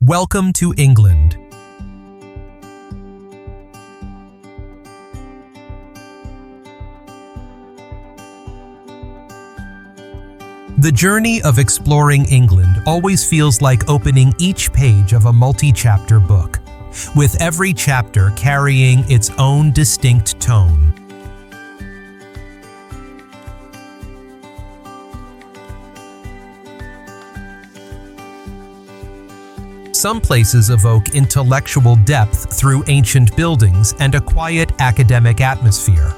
Welcome to England. The journey of exploring England always feels like opening each page of a multi-chapter book, with every chapter carrying its own distinct tone. Some places evoke intellectual depth through ancient buildings and a quiet academic atmosphere.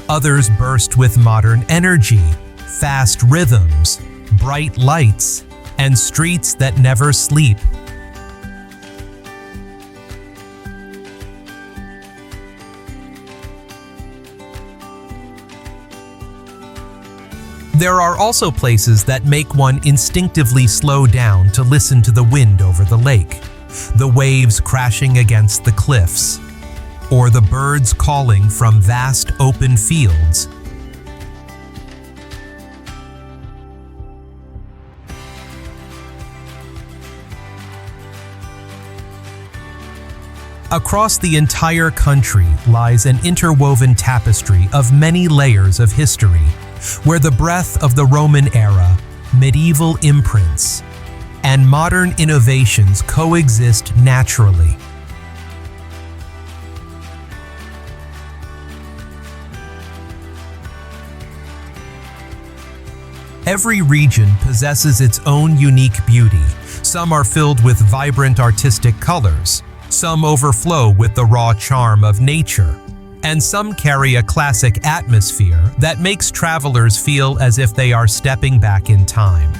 Others burst with modern energy, fast rhythms, bright lights, and streets that never sleep. There are also places that make one instinctively slow down to listen to the wind over the lake, the waves crashing against the cliffs, or the birds calling from vast open fields. Across the entire country lies an interwoven tapestry of many layers of history, where the breath of the Roman era, medieval imprints, and modern innovations coexist naturally. Every region possesses its own unique beauty. Some are filled with vibrant artistic colors, some overflow with the raw charm of nature, and some carry a classic atmosphere that makes travelers feel as if they are stepping back in time.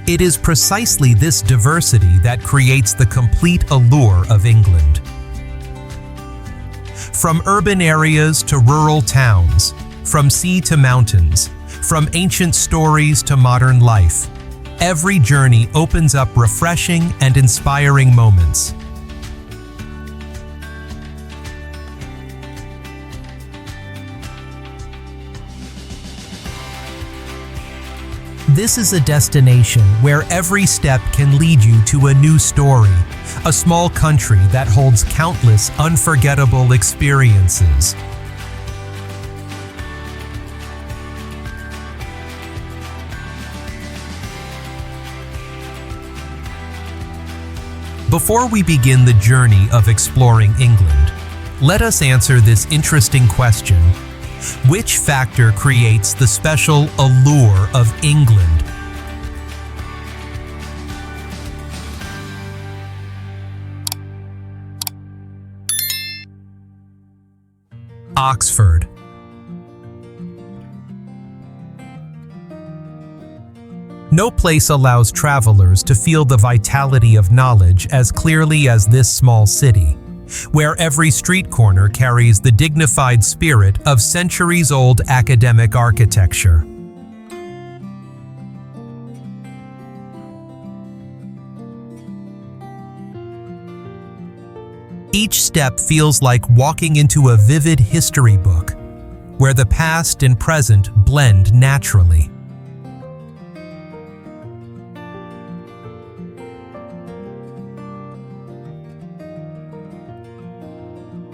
It is precisely this diversity that creates the complete allure of England. From urban areas to rural towns, from sea to mountains, from ancient stories to modern life, every journey opens up refreshing and inspiring moments. This is a destination where every step can lead you to a new story, a small country that holds countless unforgettable experiences. Before we begin the journey of exploring England, let us answer this interesting question. Which factor creates the special allure of England? Oxford. No place allows travelers to feel the vitality of knowledge as clearly as this small city, where every street corner carries the dignified spirit of centuries-old academic architecture. Each step feels like walking into a vivid history book, where the past and present blend naturally.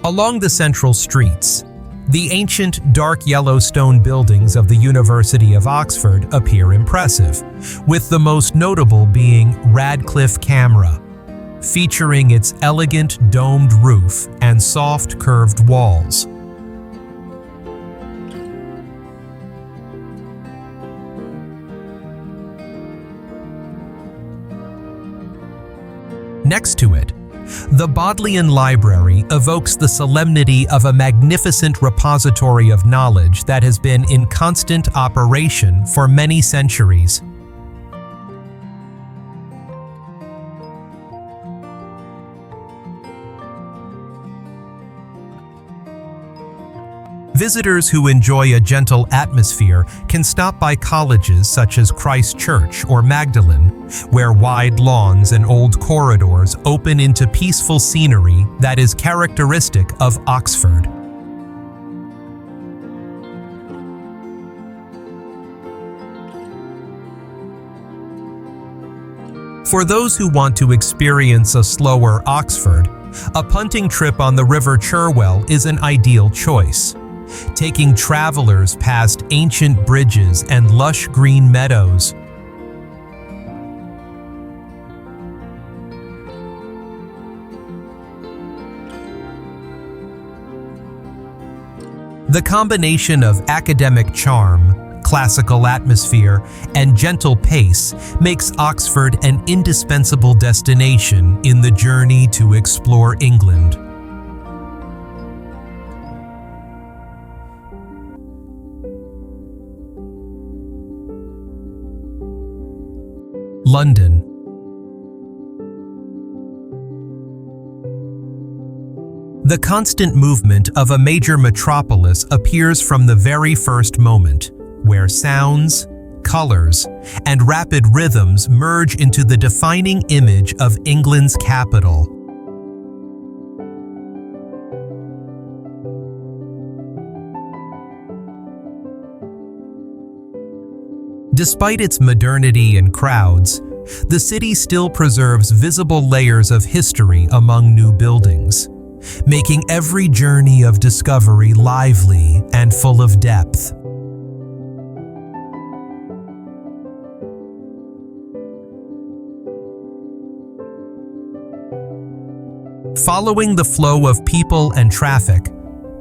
Along the central streets, the ancient dark yellow stone buildings of the University of Oxford appear impressive, with the most notable being Radcliffe Camera, featuring its elegant domed roof and soft curved walls. Next to it, the Bodleian Library evokes the solemnity of a magnificent repository of knowledge that has been in constant operation for many centuries. Visitors who enjoy a gentle atmosphere can stop by colleges such as Christ Church or Magdalen, where wide lawns and old corridors open into peaceful scenery that is characteristic of Oxford. For those who want to experience a slower Oxford, a punting trip on the River Cherwell is an ideal choice, taking travelers past ancient bridges and lush green meadows. The combination of academic charm, classical atmosphere, and gentle pace makes Oxford an indispensable destination in the journey to explore England. London. The constant movement of a major metropolis appears from the very first moment, where sounds, colors, and rapid rhythms merge into the defining image of England's capital. Despite its modernity and crowds, the city still preserves visible layers of history among new buildings, making every journey of discovery lively and full of depth. Following the flow of people and traffic,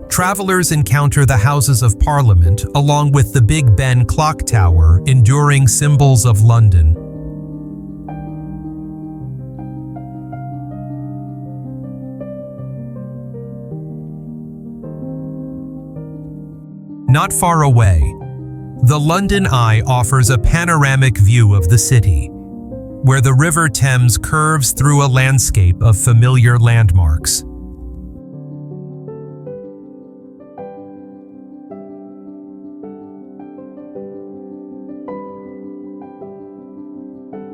travelers encounter the Houses of Parliament along with the Big Ben clock tower, enduring symbols of London. Not far away, the London Eye offers a panoramic view of the city, where the River Thames curves through a landscape of familiar landmarks.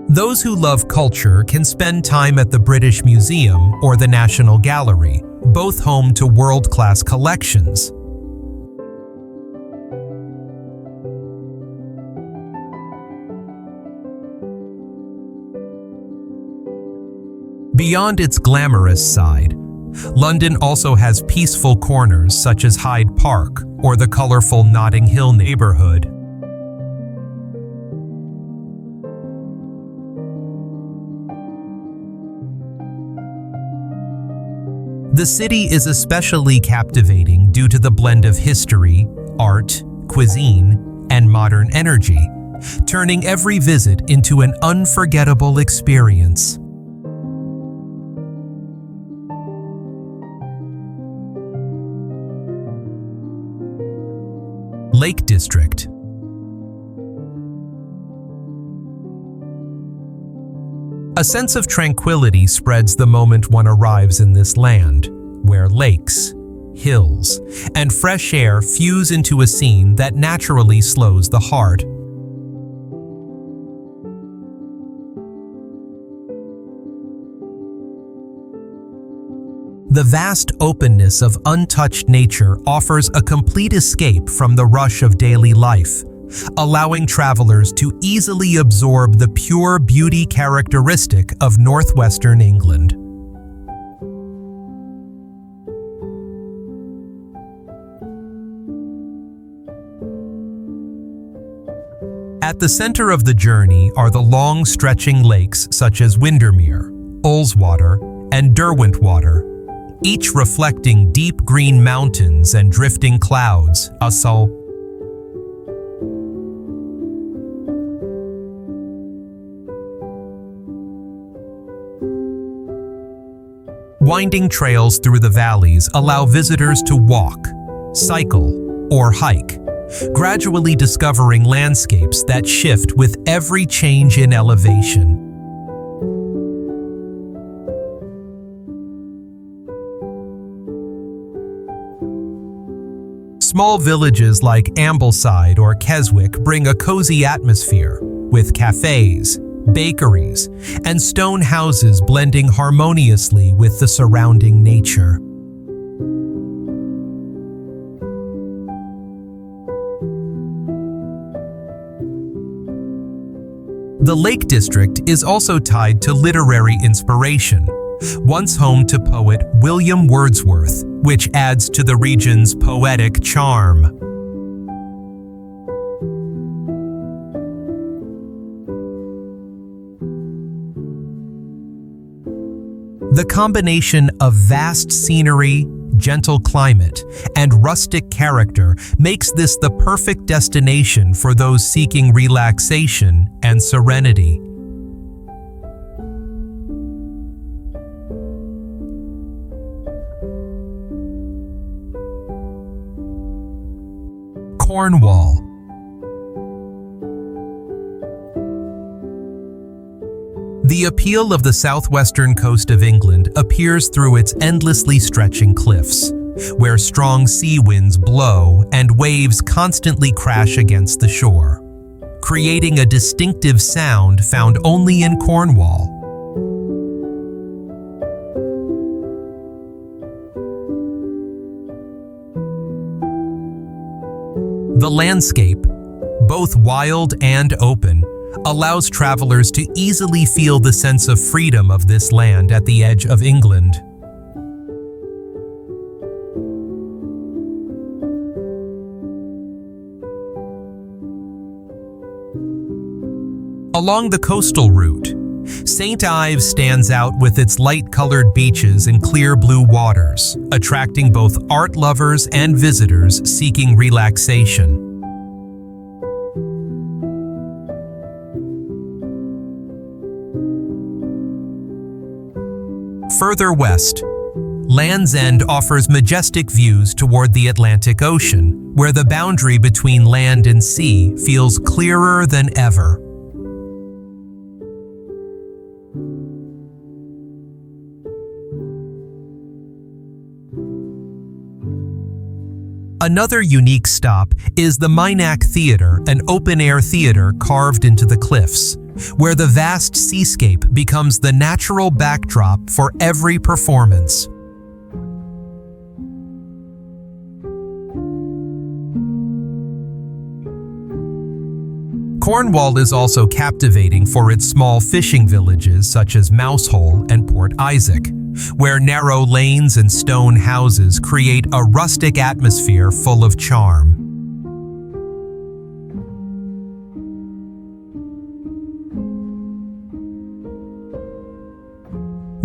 Those who love culture can spend time at the British Museum or the National Gallery, both home to world-class collections. Beyond its glamorous side, London also has peaceful corners such as Hyde Park or the colorful Notting Hill neighborhood. The city is especially captivating due to the blend of history, art, cuisine, and modern energy, turning every visit into an unforgettable experience. Lake District. A sense of tranquility spreads the moment one arrives in this land, where lakes, hills, and fresh air fuse into a scene that naturally slows the heart. The vast openness of untouched nature offers a complete escape from the rush of daily life, allowing travelers to easily absorb the pure beauty characteristic of northwestern England. At the center of the journey are the long stretching lakes such as Windermere, Ullswater, and Derwentwater, each reflecting deep green mountains and drifting clouds. Winding trails through the valleys allow visitors to walk, cycle, or hike, gradually discovering landscapes that shift with every change in elevation. Small villages like Ambleside or Keswick bring a cozy atmosphere, with cafes, bakeries, and stone houses blending harmoniously with the surrounding nature. The Lake District is also tied to literary inspiration, once home to poet William Wordsworth, which adds to the region's poetic charm. The combination of vast scenery, gentle climate, and rustic character makes this the perfect destination for those seeking relaxation and serenity. Cornwall. The appeal of the southwestern coast of England appears through its endlessly stretching cliffs, where strong sea winds blow and waves constantly crash against the shore, creating a distinctive sound found only in Cornwall. The landscape, both wild and open, allows travelers to easily feel the sense of freedom of this land at the edge of England. Along the coastal route, St. Ives stands out with its light-colored beaches and clear blue waters, attracting both art lovers and visitors seeking relaxation. Further west, Land's End offers majestic views toward the Atlantic Ocean, where the boundary between land and sea feels clearer than ever. Another unique stop is the Minack Theatre, an open-air theatre carved into the cliffs, where the vast seascape becomes the natural backdrop for every performance. Cornwall is also captivating for its small fishing villages such as Mousehole and Port Isaac, where narrow lanes and stone houses create a rustic atmosphere full of charm.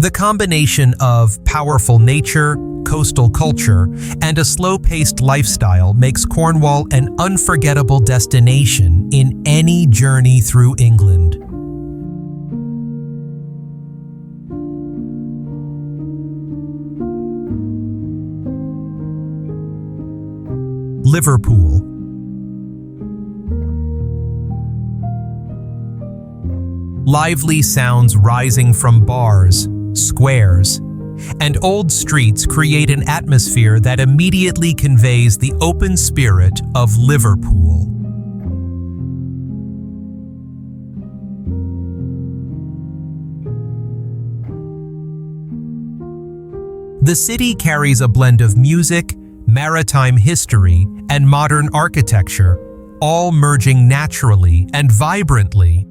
The combination of powerful nature, coastal culture, and a slow-paced lifestyle makes Cornwall an unforgettable destination in any journey through England. Liverpool. Lively sounds rising from bars, squares, and old streets create an atmosphere that immediately conveys the open spirit of Liverpool. The city carries a blend of music, maritime history, and modern architecture, all merging naturally and vibrantly.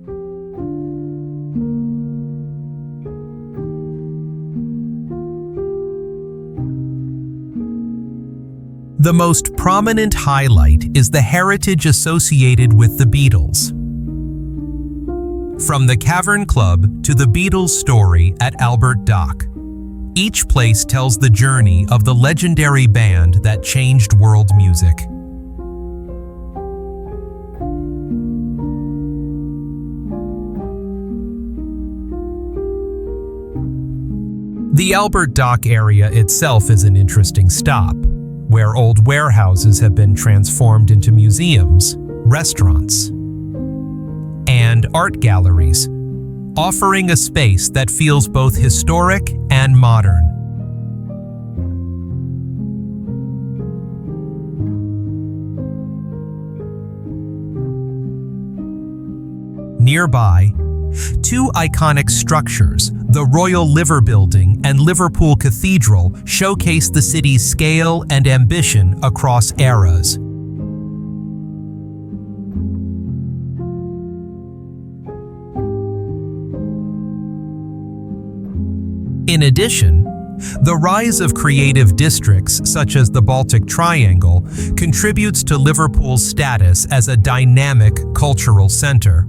The most prominent highlight is the heritage associated with the Beatles. From the Cavern Club to the Beatles' story at Albert Dock, each place tells the journey of the legendary band that changed world music. The Albert Dock area itself is an interesting stop, where old warehouses have been transformed into museums, restaurants, and art galleries, offering a space that feels both historic and modern. Nearby, two iconic structures, the Royal Liver Building and Liverpool Cathedral, showcase the city's scale and ambition across eras. In addition, the rise of creative districts such as the Baltic Triangle contributes to Liverpool's status as a dynamic cultural center.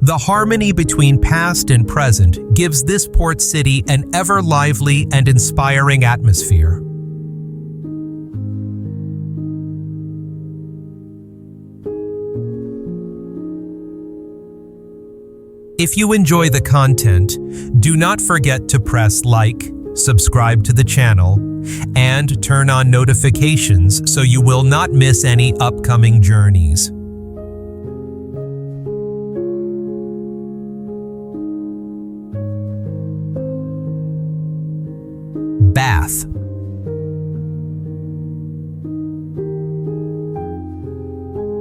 The harmony between past and present gives this port city an ever lively and inspiring atmosphere. If you enjoy the content, do not forget to press like, subscribe to the channel, and turn on notifications so you will not miss any upcoming journeys. Bath.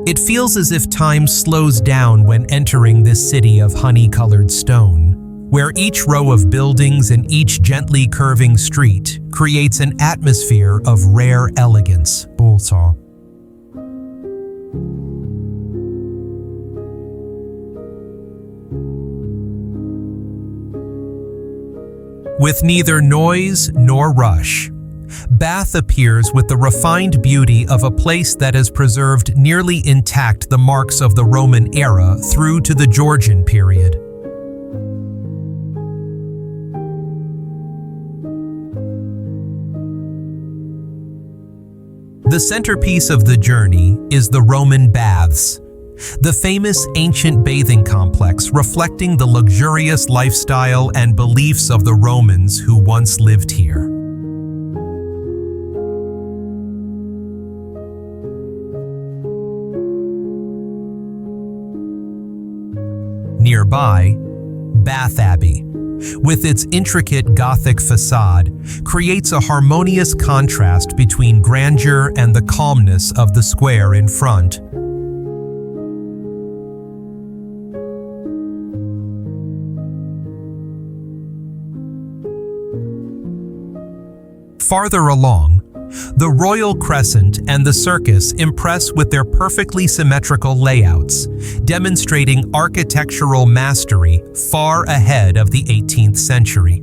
It feels as if time slows down when entering this city of honey-colored stone, where each row of buildings and each gently curving street creates an atmosphere of rare elegance. With neither noise nor rush, Bath appears with the refined beauty of a place that has preserved nearly intact the marks of the Roman era through to the Georgian period. The centerpiece of the journey is the Roman Baths, the famous ancient bathing complex reflecting the luxurious lifestyle and beliefs of the Romans who once lived here. Nearby, Bath Abbey, with its intricate Gothic facade, creates a harmonious contrast between grandeur and the calmness of the square in front. Farther along, the Royal Crescent and the Circus impress with their perfectly symmetrical layouts, demonstrating architectural mastery far ahead of the 18th century.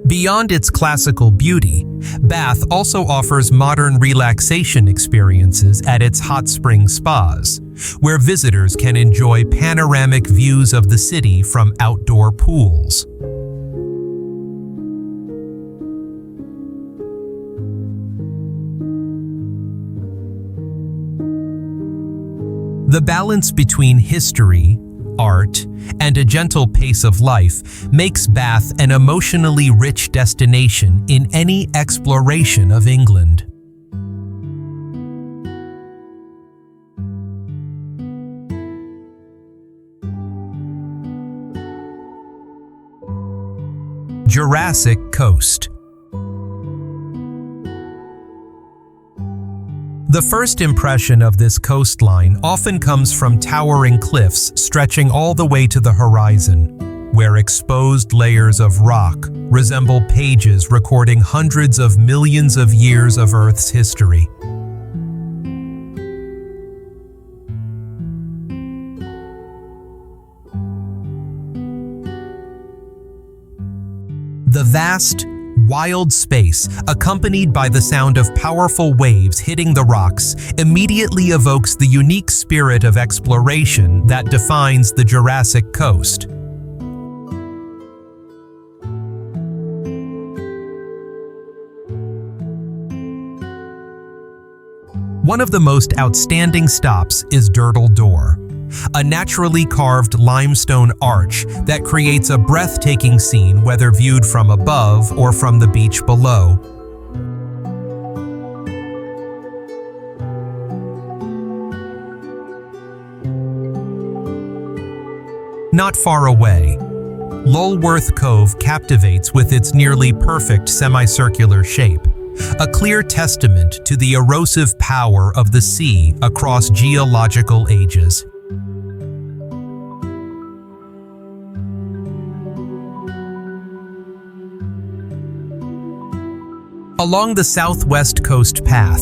Beyond its classical beauty, Bath also offers modern relaxation experiences at its hot spring spas, where visitors can enjoy panoramic views of the city from outdoor pools. The balance between history, art, and a gentle pace of life makes Bath an emotionally rich destination in any exploration of England. Jurassic Coast. The first impression of this coastline often comes from towering cliffs stretching all the way to the horizon, where exposed layers of rock resemble pages recording hundreds of millions of years of Earth's history. The vast, wild space, accompanied by the sound of powerful waves hitting the rocks, immediately evokes the unique spirit of exploration that defines the Jurassic Coast. One of the most outstanding stops is Durdle Door, a naturally carved limestone arch that creates a breathtaking scene whether viewed from above or from the beach below. Not far away, Lulworth Cove captivates with its nearly perfect semicircular shape, a clear testament to the erosive power of the sea across geological ages. Along the southwest coast path,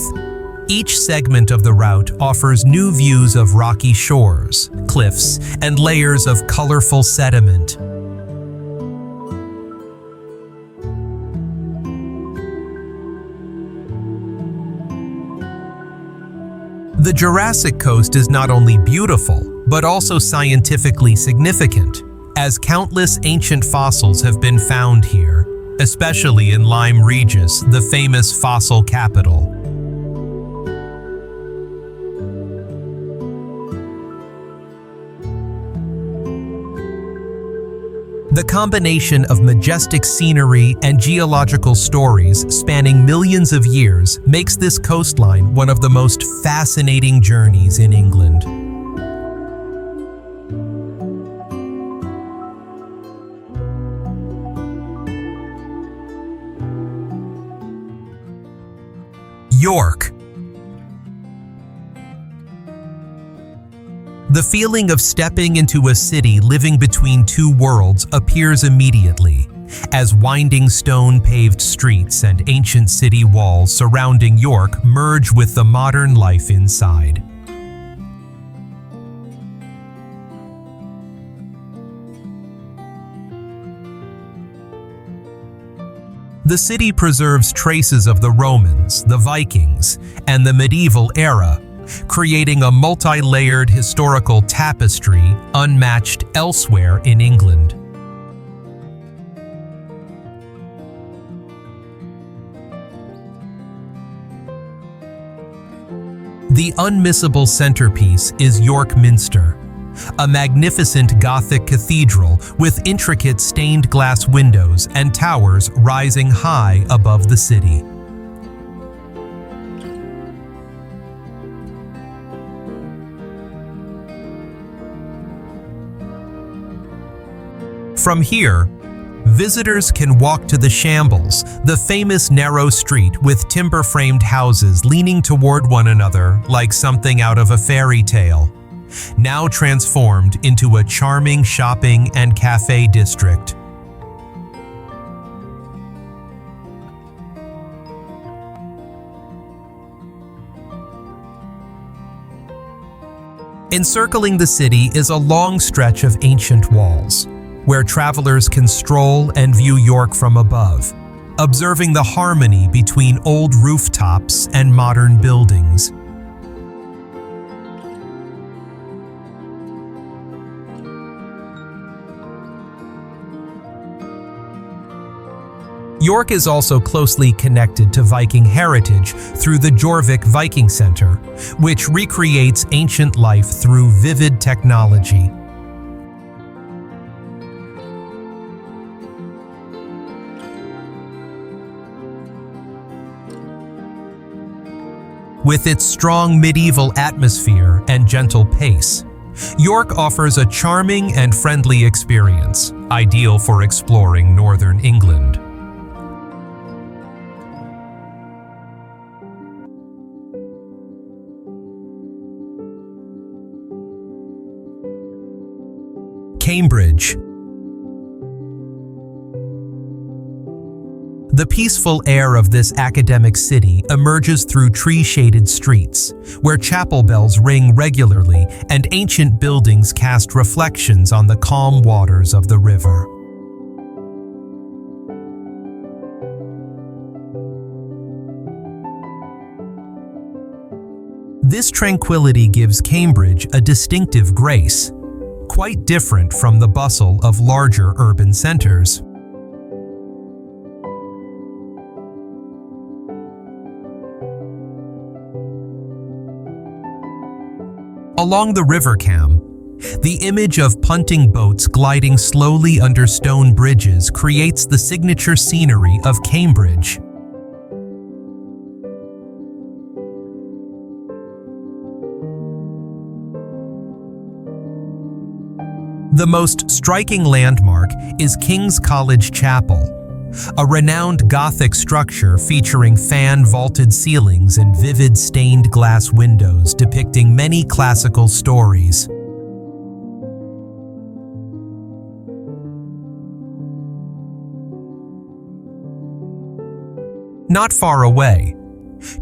each segment of the route offers new views of rocky shores, cliffs, and layers of colorful sediment. The Jurassic coast is not only beautiful, but also scientifically significant, as countless ancient fossils have been found here, especially in Lyme Regis, the famous fossil capital. The combination of majestic scenery and geological stories spanning millions of years makes this coastline one of the most fascinating journeys in England. York. The feeling of stepping into a city living between two worlds appears immediately, as winding stone-paved streets and ancient city walls surrounding York merge with the modern life inside. The city preserves traces of the Romans, the Vikings, and the medieval era, creating a multi-layered historical tapestry unmatched elsewhere in England. The unmissable centerpiece is York Minster, a magnificent Gothic cathedral with intricate stained glass windows and towers rising high above the city. From here, visitors can walk to the Shambles, the famous narrow street with timber-framed houses leaning toward one another like something out of a fairy tale, now transformed into a charming shopping and cafe district. Encircling the city is a long stretch of ancient walls, where travelers can stroll and view York from above, observing the harmony between old rooftops and modern buildings. York is also closely connected to Viking heritage through the Jorvik Viking Center, which recreates ancient life through vivid technology. With its strong medieval atmosphere and gentle pace, York offers a charming and friendly experience, ideal for exploring northern England. Cambridge. The peaceful air of this academic city emerges through tree-shaded streets, where chapel bells ring regularly and ancient buildings cast reflections on the calm waters of the river. This tranquility gives Cambridge a distinctive grace, quite different from the bustle of larger urban centers. Along the River Cam, the image of punting boats gliding slowly under stone bridges creates the signature scenery of Cambridge. The most striking landmark is King's College Chapel, a renowned Gothic structure featuring fan-vaulted ceilings and vivid stained glass windows depicting many classical stories. Not far away,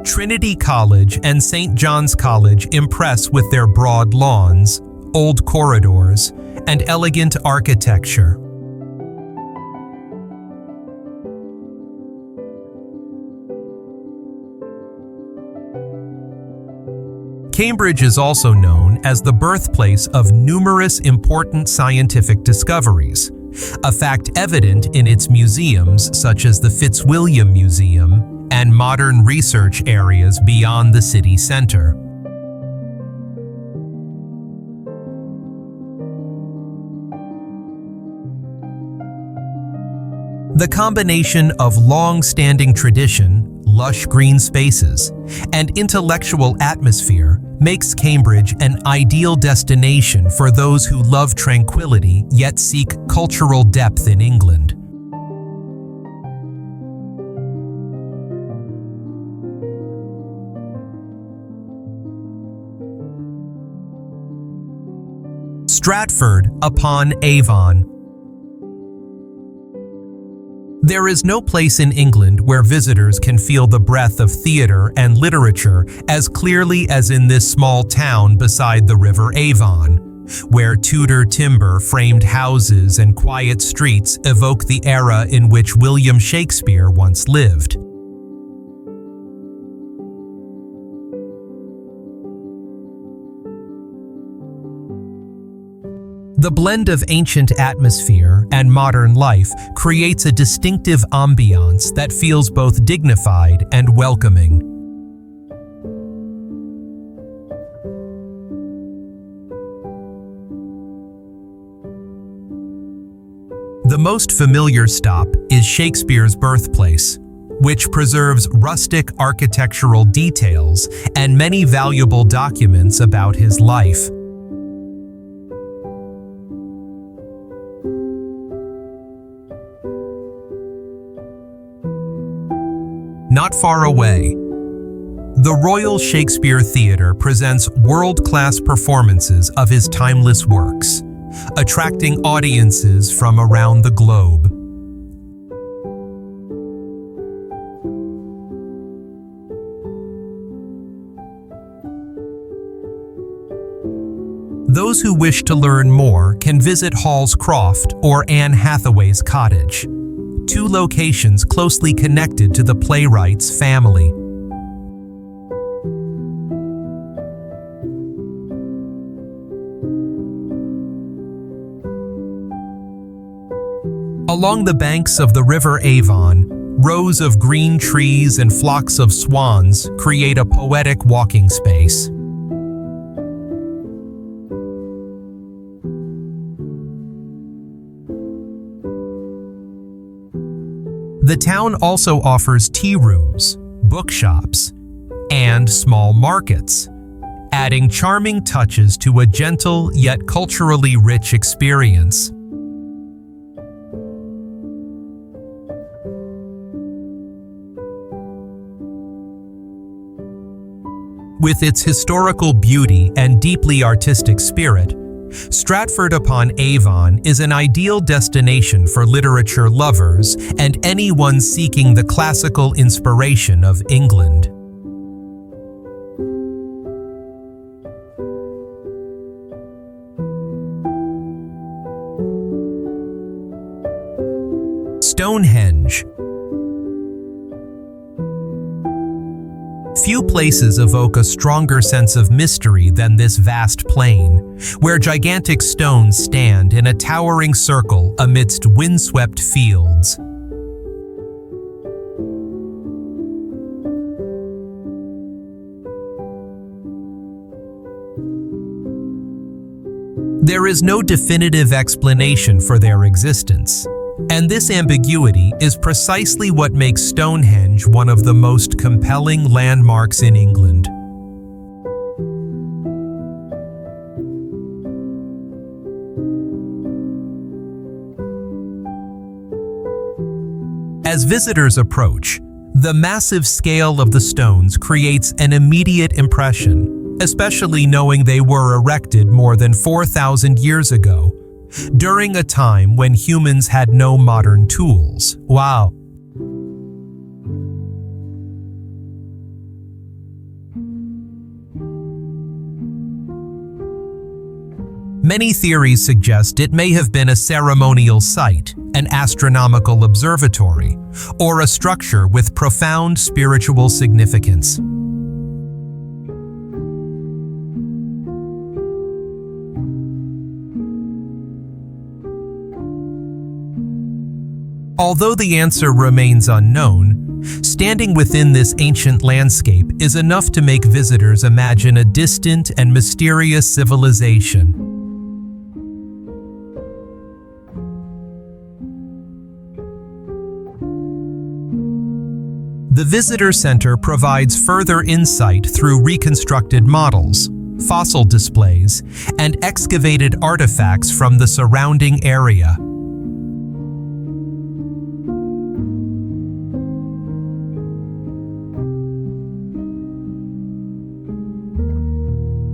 Trinity College and St. John's College impress with their broad lawns, old corridors, and elegant architecture. Cambridge is also known as the birthplace of numerous important scientific discoveries, a fact evident in its museums such as the Fitzwilliam Museum and modern research areas beyond the city center. The combination of long-standing tradition, lush green spaces, and intellectual atmosphere makes Cambridge an ideal destination for those who love tranquility yet seek cultural depth in England. Stratford-upon-Avon. There is no place in England where visitors can feel the breath of theatre and literature as clearly as in this small town beside the River Avon, where Tudor timber-framed houses and quiet streets evoke the era in which William Shakespeare once lived. The blend of ancient atmosphere and modern life creates a distinctive ambiance that feels both dignified and welcoming. The most familiar stop is Shakespeare's birthplace, which preserves rustic architectural details and many valuable documents about his life. Not far away, the Royal Shakespeare Theatre presents world-class performances of his timeless works, attracting audiences from around the globe. Those who wish to learn more can visit Hall's Croft or Anne Hathaway's cottage, two locations closely connected to the playwright's family. Along the banks of the River Avon, rows of green trees and flocks of swans create a poetic walking space. The town also offers tea rooms, bookshops, and small markets, adding charming touches to a gentle yet culturally rich experience. With its historical beauty and deeply artistic spirit, Stratford-upon-Avon is an ideal destination for literature lovers and anyone seeking the classical inspiration of England. Stonehenge. Few places evoke a stronger sense of mystery than this vast plain, where gigantic stones stand in a towering circle amidst windswept fields. There is no definitive explanation for their existence, and this ambiguity is precisely what makes Stonehenge one of the most compelling landmarks in England. As visitors approach, the massive scale of the stones creates an immediate impression, especially knowing they were erected more than 4,000 years ago, during a time when humans had no modern tools. Wow. Many theories suggest it may have been a ceremonial site, an astronomical observatory, or a structure with profound spiritual significance. Although the answer remains unknown, standing within this ancient landscape is enough to make visitors imagine a distant and mysterious civilization. The Visitor Center provides further insight through reconstructed models, fossil displays, and excavated artifacts from the surrounding area.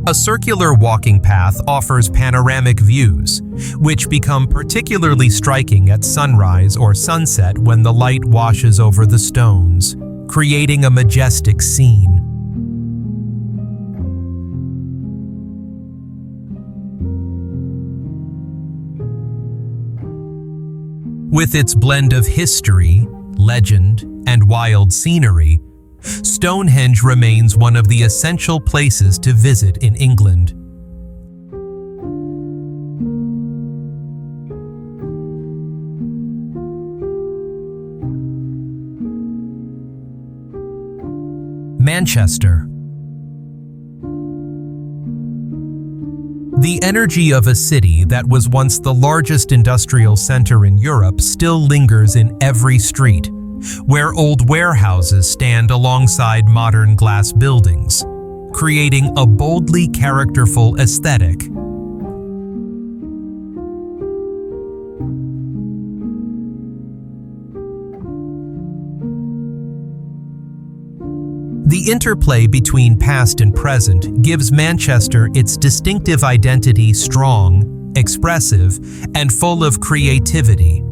A circular walking path offers panoramic views, which become particularly striking at sunrise or sunset when the light washes over the stones, creating a majestic scene. With its blend of history, legend, and wild scenery, Stonehenge remains one of the essential places to visit in England. Manchester. The energy of a city that was once the largest industrial center in Europe still lingers in every street, where old warehouses stand alongside modern glass buildings, creating a boldly characterful aesthetic. The interplay between past and present gives Manchester its distinctive identity: strong, expressive, and full of creativity.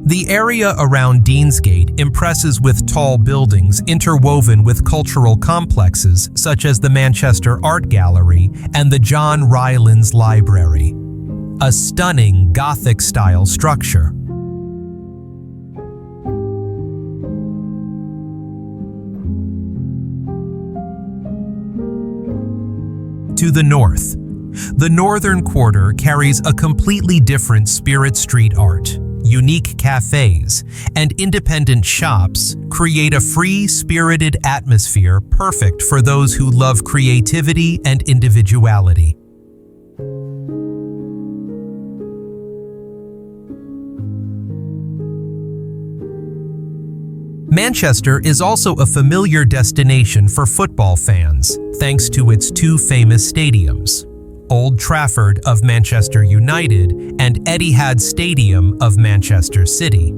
The area around Deansgate impresses with tall buildings interwoven with cultural complexes such as the Manchester Art Gallery and the John Rylands Library, a stunning Gothic-style structure. To the north, the northern quarter carries a completely different Spirit Street art. Unique cafes and independent shops create a free-spirited atmosphere perfect for those who love creativity and individuality. Manchester is also a familiar destination for football fans, thanks to its two famous stadiums: Old Trafford of Manchester United and Etihad Stadium of Manchester City.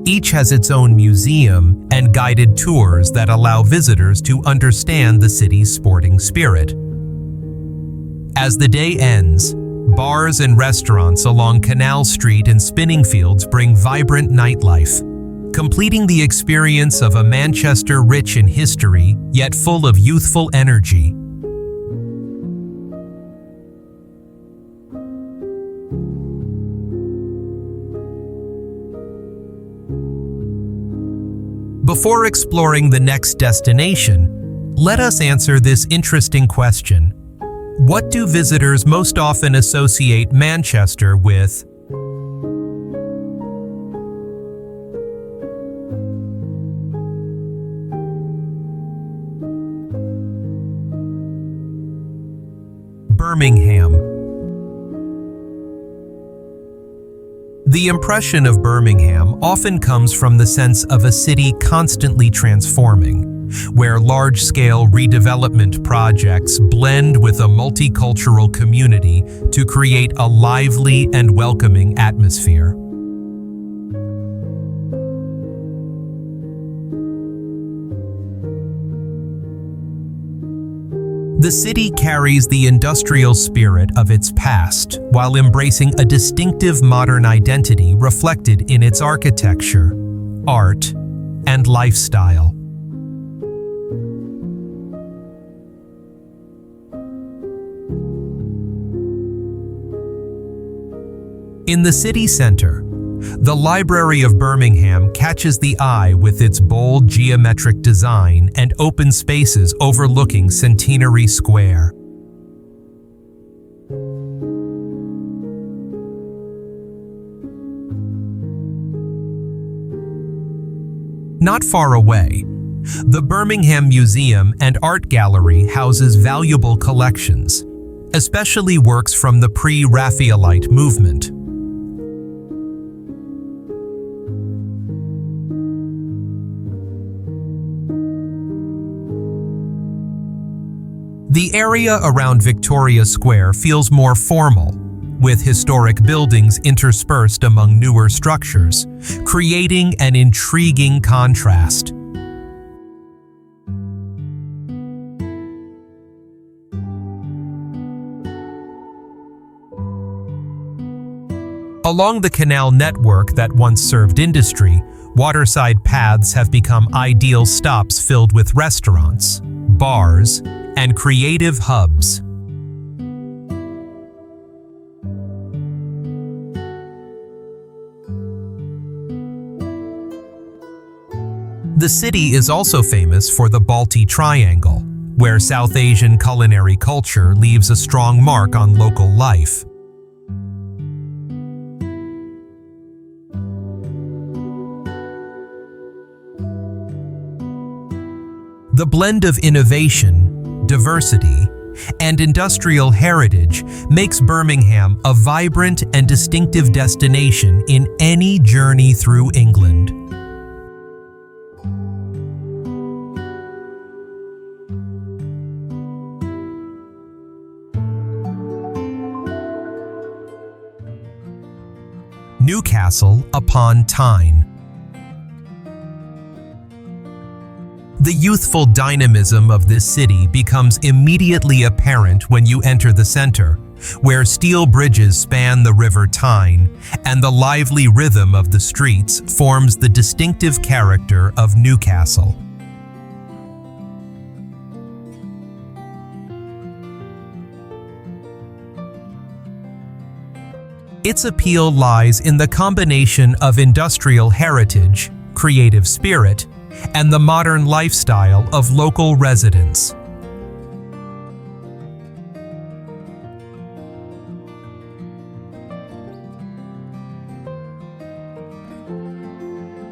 Each has its own museum and guided tours that allow visitors to understand the city's sporting spirit. As the day ends, bars and restaurants along Canal Street and Spinningfields bring vibrant nightlife, completing the experience of a Manchester rich in history, yet full of youthful energy. Before exploring the next destination, let us answer this interesting question. What do visitors most often associate Manchester with? Birmingham. The impression of Birmingham often comes from the sense of a city constantly transforming, where large-scale redevelopment projects blend with a multicultural community to create a lively and welcoming atmosphere. The city carries the industrial spirit of its past while embracing a distinctive modern identity reflected in its architecture, art, and lifestyle. In the city center, the Library of Birmingham catches the eye with its bold geometric design and open spaces overlooking Centenary Square. Not far away, the Birmingham Museum and Art Gallery houses valuable collections, especially works from the pre-Raphaelite movement. The area around Victoria Square feels more formal, with historic buildings interspersed among newer structures, creating an intriguing contrast. Along the canal network that once served industry, waterside paths have become ideal stops filled with restaurants, bars, and creative hubs. The city is also famous for the Balti Triangle, where South Asian culinary culture leaves a strong mark on local life. The blend of innovation, diversity, and industrial heritage makes Birmingham a vibrant and distinctive destination in any journey through England. Newcastle upon Tyne. The youthful dynamism of this city becomes immediately apparent when you enter the center, where steel bridges span the River Tyne, and the lively rhythm of the streets forms the distinctive character of Newcastle. Its appeal lies in the combination of industrial heritage, creative spirit, and the modern lifestyle of local residents.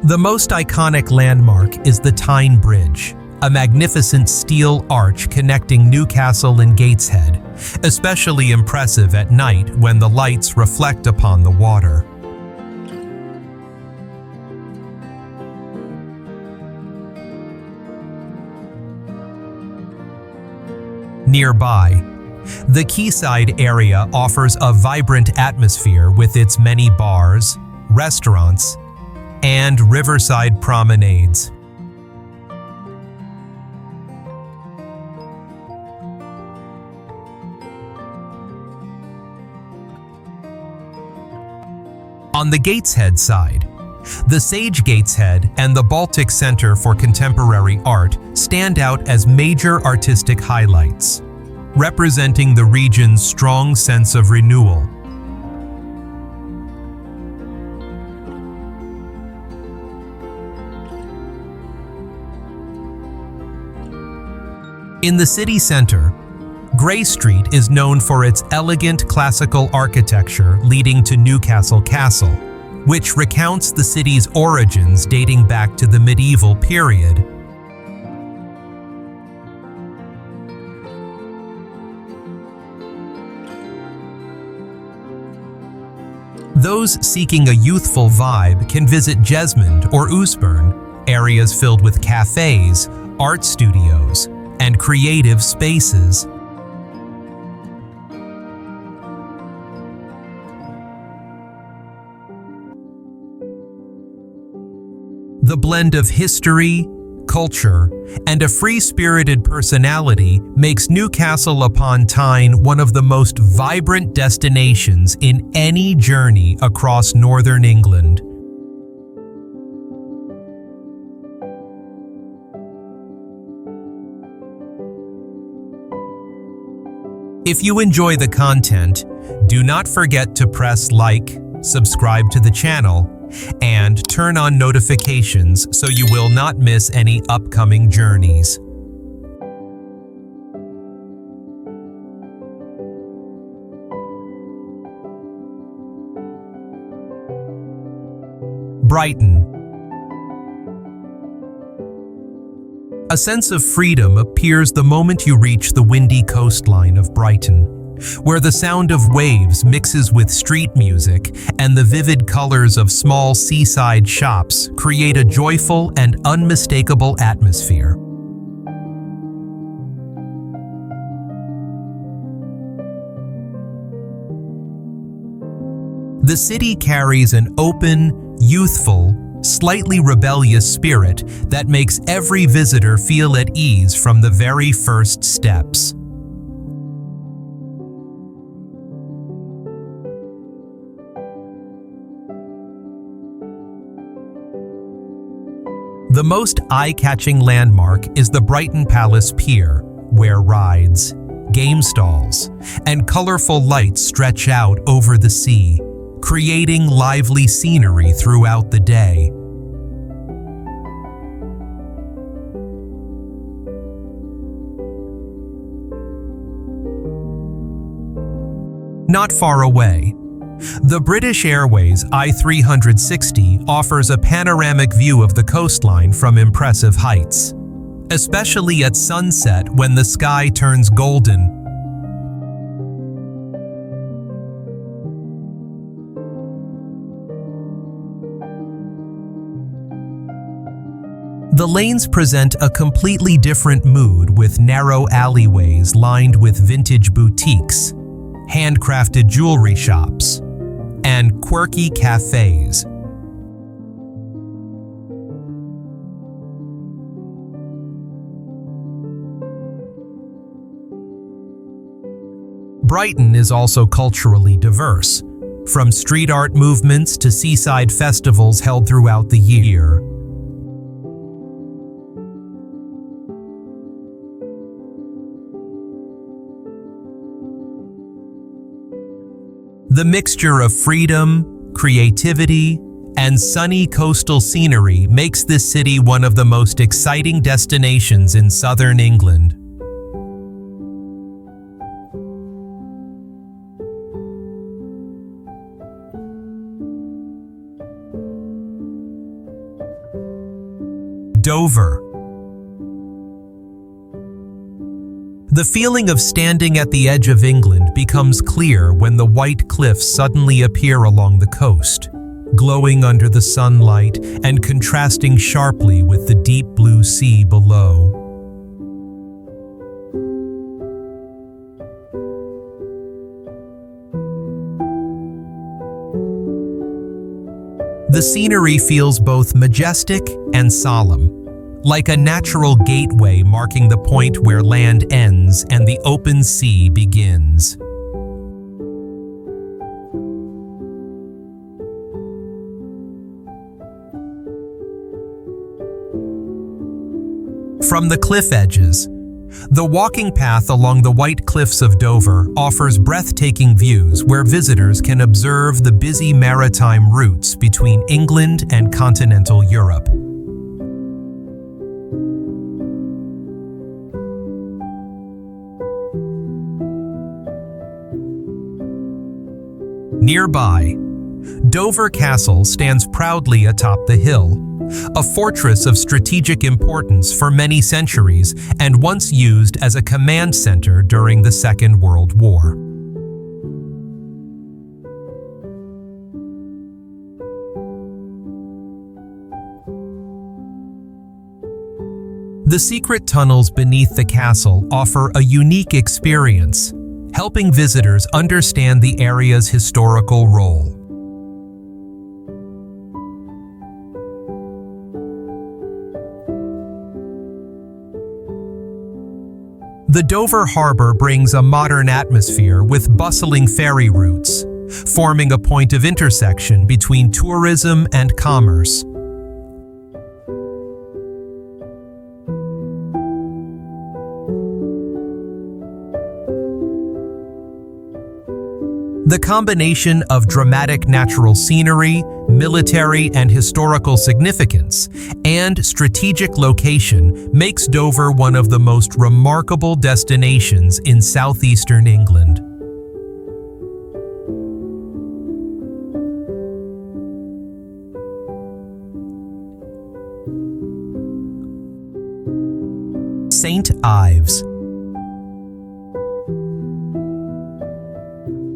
The most iconic landmark is the Tyne Bridge, a magnificent steel arch connecting Newcastle and Gateshead, especially impressive at night when the lights reflect upon the water. Nearby, the quayside area offers a vibrant atmosphere with its many bars, restaurants, and riverside promenades. On the Gateshead side, the Sage Gateshead and the Baltic Centre for Contemporary Art stand out as major artistic highlights, representing the region's strong sense of renewal. In the city centre, Grey Street is known for its elegant classical architecture leading to Newcastle Castle, which recounts the city's origins dating back to the medieval period. Those seeking a youthful vibe can visit Jesmond or Oosburn, areas filled with cafes, art studios, and creative spaces. The blend of history, culture, and a free-spirited personality makes Newcastle-upon-Tyne one of the most vibrant destinations in any journey across northern England. If you enjoy the content, do not forget to press like, subscribe to the channel, and turn on notifications so you will not miss any upcoming journeys. Brighton. A sense of freedom appears the moment you reach the windy coastline of Brighton, where the sound of waves mixes with street music and the vivid colors of small seaside shops create a joyful and unmistakable atmosphere. The city carries an open, youthful, slightly rebellious spirit that makes every visitor feel at ease from the very first steps. The most eye-catching landmark is the Brighton Palace Pier, where rides, game stalls, and colorful lights stretch out over the sea, creating lively scenery throughout the day. Not far away, the British Airways I-360 offers a panoramic view of the coastline from impressive heights, especially at sunset when the sky turns golden. The lanes present a completely different mood with narrow alleyways lined with vintage boutiques, handcrafted jewelry shops, and quirky cafes. Brighton is also culturally diverse, from street art movements to seaside festivals held throughout the year. The mixture of freedom, creativity, and sunny coastal scenery makes this city one of the most exciting destinations in southern England. Dover. The feeling of standing at the edge of England becomes clear when the white cliffs suddenly appear along the coast, glowing under the sunlight and contrasting sharply with the deep blue sea below. The scenery feels both majestic and solemn, like a natural gateway marking the point where land ends and the open sea begins. From the cliff edges, the walking path along the white cliffs of Dover offers breathtaking views where visitors can observe the busy maritime routes between England and continental Europe. Nearby, Dover Castle stands proudly atop the hill, a fortress of strategic importance for many centuries and once used as a command center during the Second World War. The secret tunnels beneath the castle offer a unique experience, helping visitors understand the area's historical role. The Dover Harbor brings a modern atmosphere with bustling ferry routes, forming a point of intersection between tourism and commerce. The combination of dramatic natural scenery, military and historical significance, and strategic location makes Dover one of the most remarkable destinations in southeastern England. St. Ives.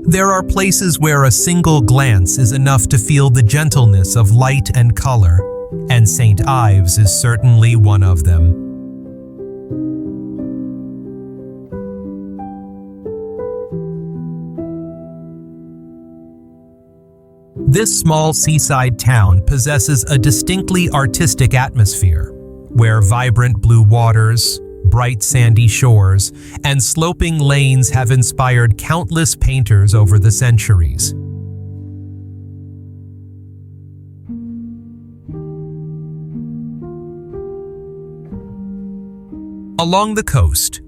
There are places where a single glance is enough to feel the gentleness of light and color, and St. Ives is certainly one of them. This small seaside town possesses a distinctly artistic atmosphere, where vibrant blue waters, bright sandy shores, and sloping lanes have inspired countless painters over the centuries. Along the coast,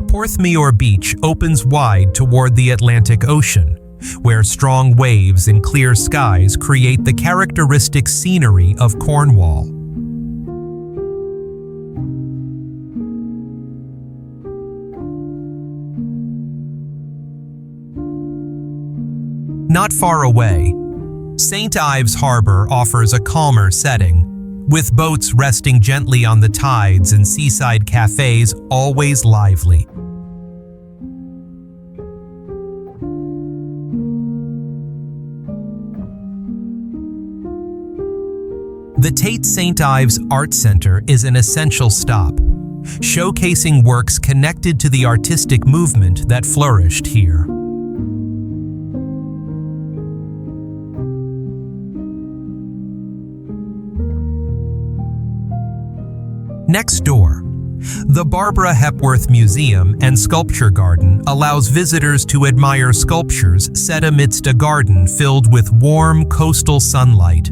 Porthmeor Beach opens wide toward the Atlantic Ocean, where strong waves and clear skies create the characteristic scenery of Cornwall. Not far away, St. Ives Harbor offers a calmer setting, with boats resting gently on the tides and seaside cafes always lively. The Tate St. Ives Art Center is an essential stop, showcasing works connected to the artistic movement that flourished here. Next door, the Barbara Hepworth Museum and Sculpture Garden allows visitors to admire sculptures set amidst a garden filled with warm coastal sunlight.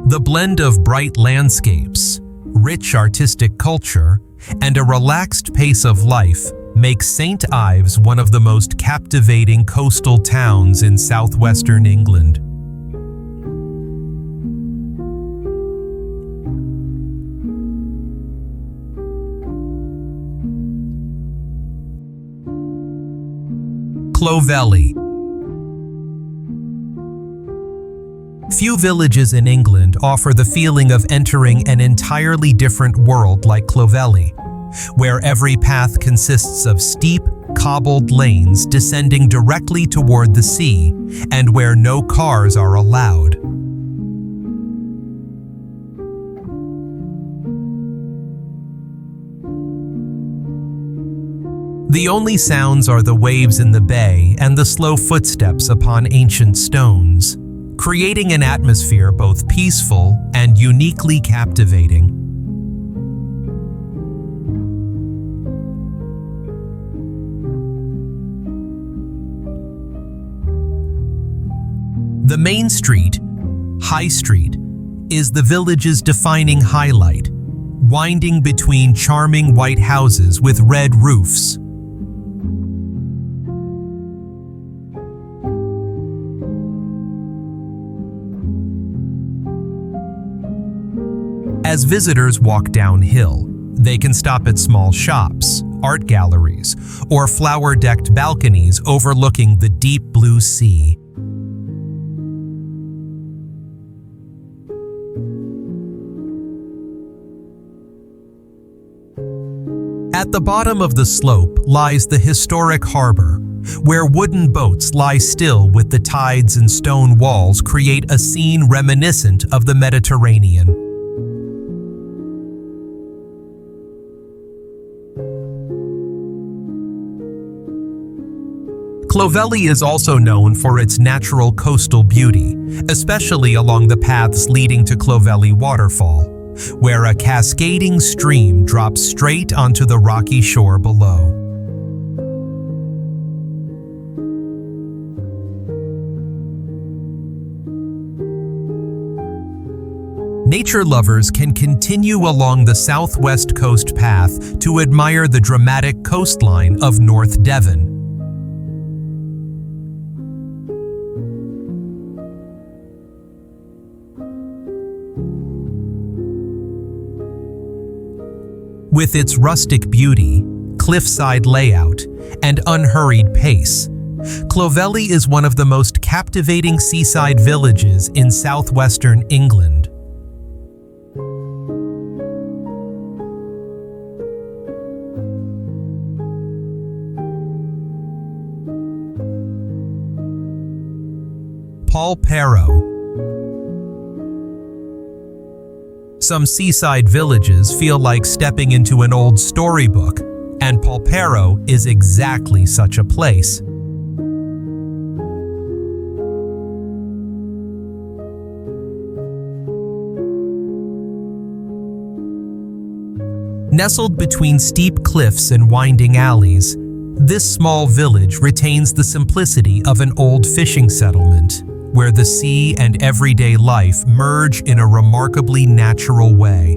The blend of bright landscapes, rich artistic culture, and a relaxed pace of life makes St. Ives one of the most captivating coastal towns in southwestern England. Clovelly. Few villages in England offer the feeling of entering an entirely different world like Clovelly, where every path consists of steep, cobbled lanes descending directly toward the sea, and where no cars are allowed. The only sounds are the waves in the bay and the slow footsteps upon ancient stones, creating an atmosphere both peaceful and uniquely captivating. The main street, High Street, is the village's defining highlight, winding between charming white houses with red roofs. As visitors walk downhill, they can stop at small shops, art galleries, or flower-decked balconies overlooking the deep blue sea. At the bottom of the slope lies the historic harbor, where wooden boats lie still with the tides and stone walls create a scene reminiscent of the Mediterranean. Clovelly is also known for its natural coastal beauty, especially along the paths leading to Clovelly Waterfall, where a cascading stream drops straight onto the rocky shore below. Nature lovers can continue along the southwest coast path to admire the dramatic coastline of North Devon. With its rustic beauty, cliffside layout, and unhurried pace, Clovelly is one of the most captivating seaside villages in southwestern England. Polperro. Some seaside villages feel like stepping into an old storybook, and Polperro is exactly such a place. Nestled between steep cliffs and winding alleys, this small village retains the simplicity of an old fishing settlement, where the sea and everyday life merge in a remarkably natural way.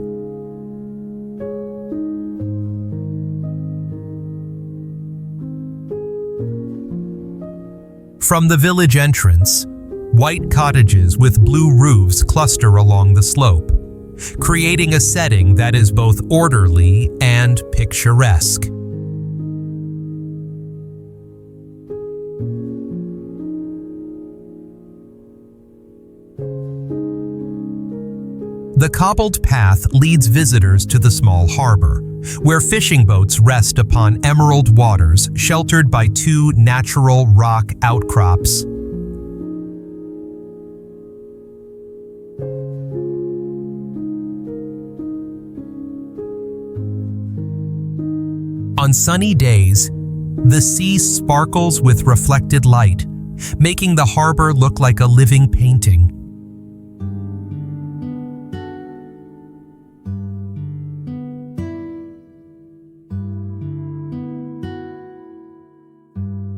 From the village entrance, white cottages with blue roofs cluster along the slope, creating a setting that is both orderly and picturesque. The cobbled path leads visitors to the small harbor, where fishing boats rest upon emerald waters sheltered by two natural rock outcrops. On sunny days, the sea sparkles with reflected light, making the harbor look like a living painting.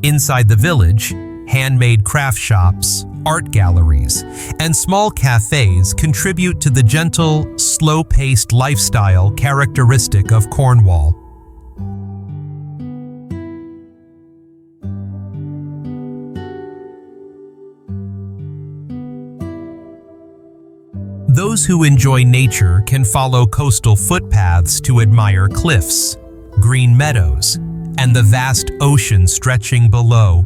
Inside the village, handmade craft shops, art galleries, and small cafes contribute to the gentle, slow-paced lifestyle characteristic of Cornwall. Those who enjoy nature can follow coastal footpaths to admire cliffs, green meadows, and the vast ocean stretching below.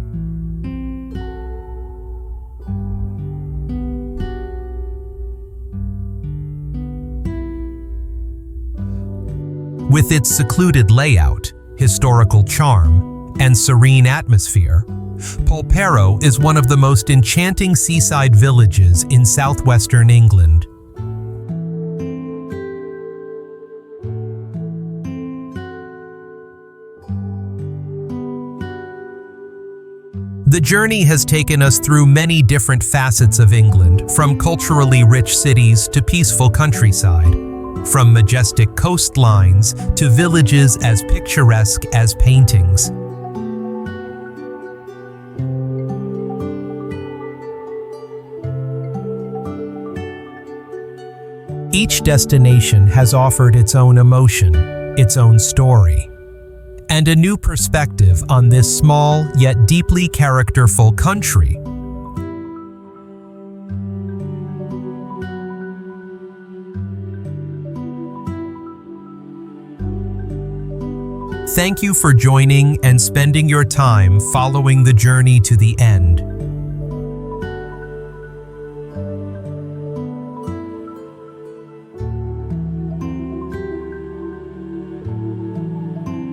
With its secluded layout, historical charm, and serene atmosphere, Polperro is one of the most enchanting seaside villages in southwestern England. The journey has taken us through many different facets of England, from culturally rich cities to peaceful countryside, from majestic coastlines to villages as picturesque as paintings. Each destination has offered its own emotion, its own story, and a new perspective on this small yet deeply characterful country. Thank you for joining and spending your time following the journey to the end.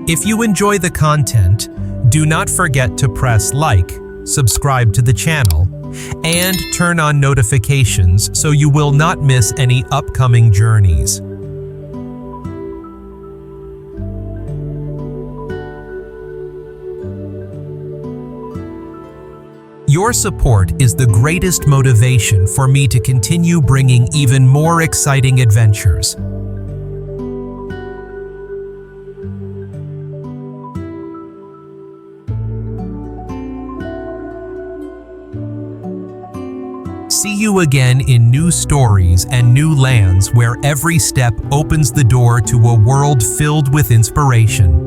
If you enjoy the content, do not forget to press like, subscribe to the channel, and turn on notifications so you will not miss any upcoming journeys. Your support is the greatest motivation for me to continue bringing even more exciting adventures. See you again in new stories and new lands where every step opens the door to a world filled with inspiration.